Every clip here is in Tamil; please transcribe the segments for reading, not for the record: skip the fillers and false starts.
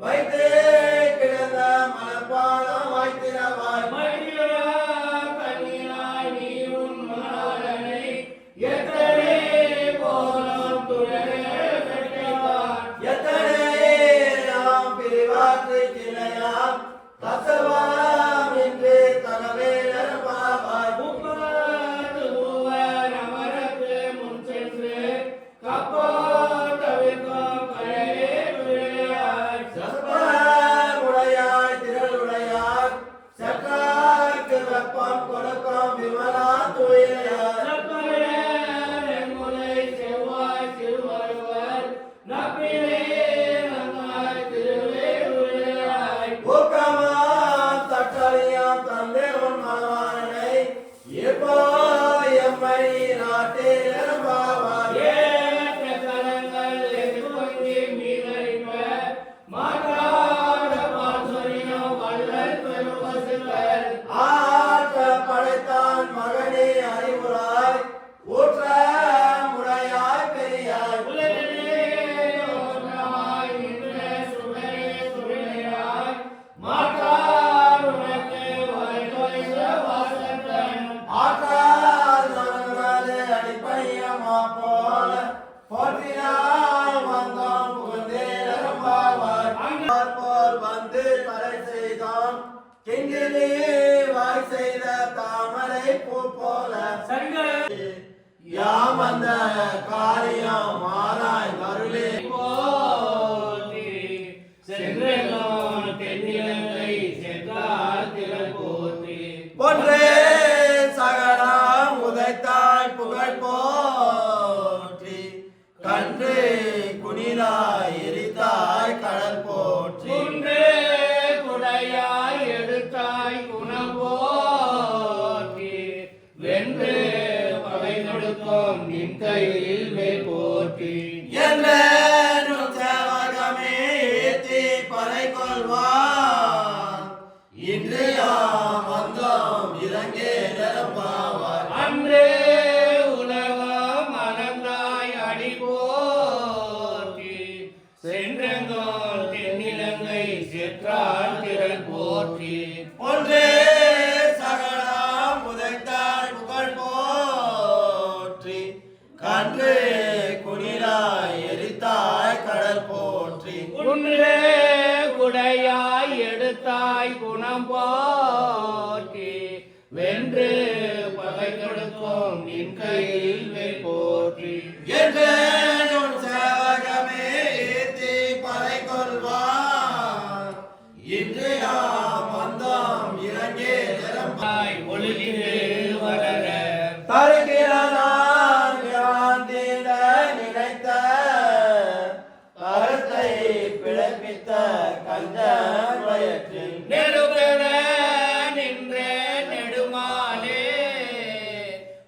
வைத்தே கிடந்த மலர்பாதம் வாய்த்திரவாய் மடியா கண்ணினாய் நீ உன் மணாளனை எத்தனை போலும் துயரே பெற்றான் எத்தனை நாம் பிரிவாற்று கிளையாம் தசவாம் என்று தனவே நரபாவாய் முப்பது மூவர் அமரத்து முன் சென்று கப்போ தவிர்க்கும் கரையே விளையாய் உடையாய் திரளுடையார் சற்றாக்கு வெப்பம் கொடுக்கும் விமலா துயிலையார் முலை செவ்வாய் திருவள்ளுவர் நப்பிலே நன்னாய் திருவே விளையாய் ஊக்கமாம் தற்றறியாம் தந்தை உன் மனவாளனை இப்போ எம்மை நாட்டில் நிரம்பாவாய் ஏற்ற கரங்கள் எதிர்வங்கி மீதறிப்ப மாற்றாத பாசுரியம் வள்ளல் பெருமசுவர் ஆற்ற படைத்தான் மகனே அறிவுராய் ஊற்ற முறையாய் பெரியாய் உலகிலே ஒன்றாய் நின்ற சுடரே சுடரையாய் மாற்றார் உனக்கு வைத்த வாசத்தன் ஆற்றால் நலனாலே அடிப்பையமா போல போற்றினால் வந்தோம் புகுந்தே நரம்பாவாய் போல் வந்து தலை செய்தோம் கிங்கிலி வாய் செய்த தாமரை பூ போல யாம் அந்த காரியம் மாறாய் மருளே போற்றி சென்றோம் தென்னிலங்கை சென்றார் திறன் போற்றி ஒன்றே சகலம் உதைத்தாய் புகழ் போற்றி கன்று குனிலாய் எரித்தாய் கடல் போற்றி குன்றே குடையாய் எடுத்தாய் குணம் போற்றி வென்று பகை கொடுக்கும் நின் கையில் வேல் போற்றி என்றும் சேவகமே ஏத்தி பறை கொள்வார் இன்று யாம் வந்தோம் இறங்கே நிரம்பாவார் அன்றே உலகம் அனந்தாய் அடி போற்றி சென்றங்கோல் தென்னிலங்கை செற்றால் திறன் போற்றி ஒன்றே சகலம் உதைத்தாய் புகழ் போற்றி கன்று குனிலாய் எரித்தாய் கடல் போற்றி குன்றே குடையாய் எடுத்தாய் குணம் போற்றி வென்று பகை கொடுக்கும் நின் கையில் வேல் போற்றி என்றும் சேவகமே ஏத்தி பறை கொள்வார் இன்று யாம் வந்தோம் இறங்கே நிரம்பாய் ஒளிந்து வளர தருகிறதான் காந்திட நினைத்த கருத்தை பிழைப்பித்த கஞ்சன் வயற்றில் நெடுபெற நின்ற நெடுமாலே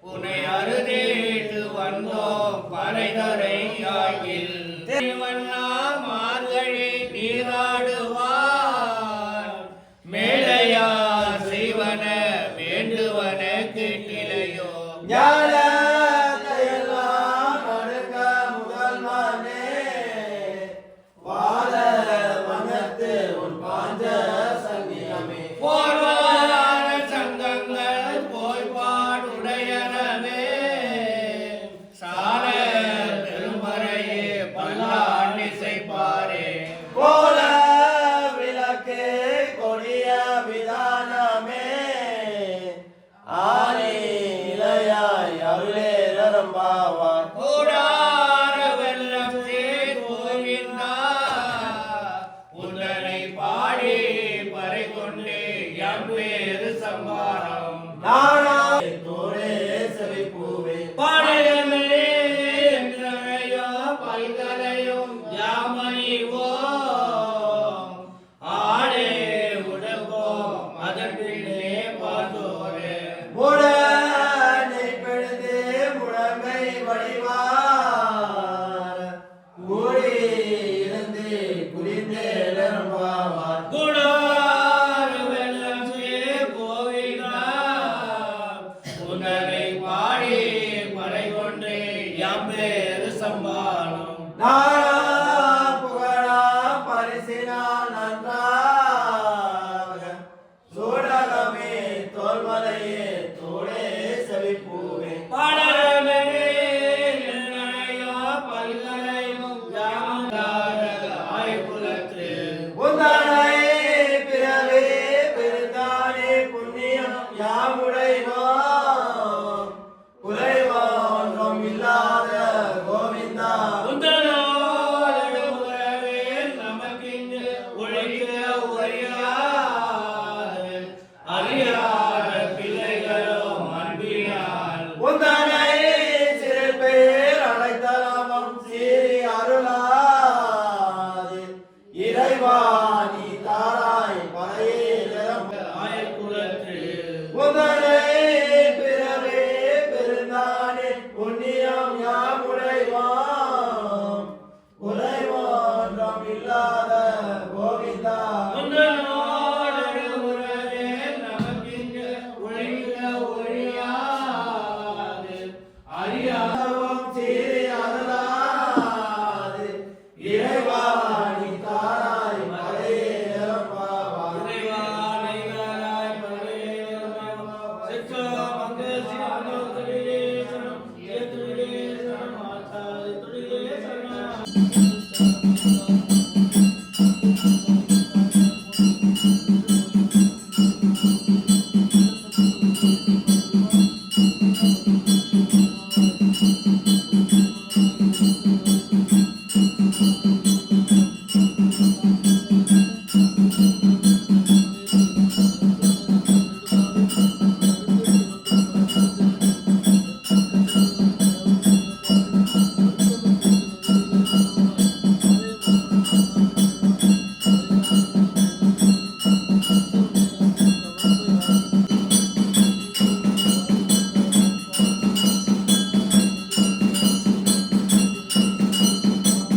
உன்னை அருதேட்டு வந்தோம் பறைதரை ஆகில் வண்ணா மார்கழி நீராடுவார் மேலையார் செய்வன வேண்டுவன கேட்டிலையோ ஞானத்தையெல்லாம் அடுக்க முதல்வனே வாழ வனத்து உன் பாஞ்ச சன்னியா குலத்து உந்தனை பிறவே பெருந்தானே புண்ணியம் யாமுடைவோம் குறைவான்றும் இல்லாத கோவிந்தா உந்தனோடு உறவே நமக்கிங்கு ஒழிக்க உரையாது அறியாத பிள்ளைகளும் அன்பினால் உந்தனை சிறு பேர் அடைத்தலமும் சீரி அருளாது இறைவா நீ தாராய் பறையேறம் ஆயக்குலத்து உந்தனை பிறவே பெருந்தானே புண்ணியம் யாமுடைவோம் குறைவான்றும் இல்லாத கோவிந்தா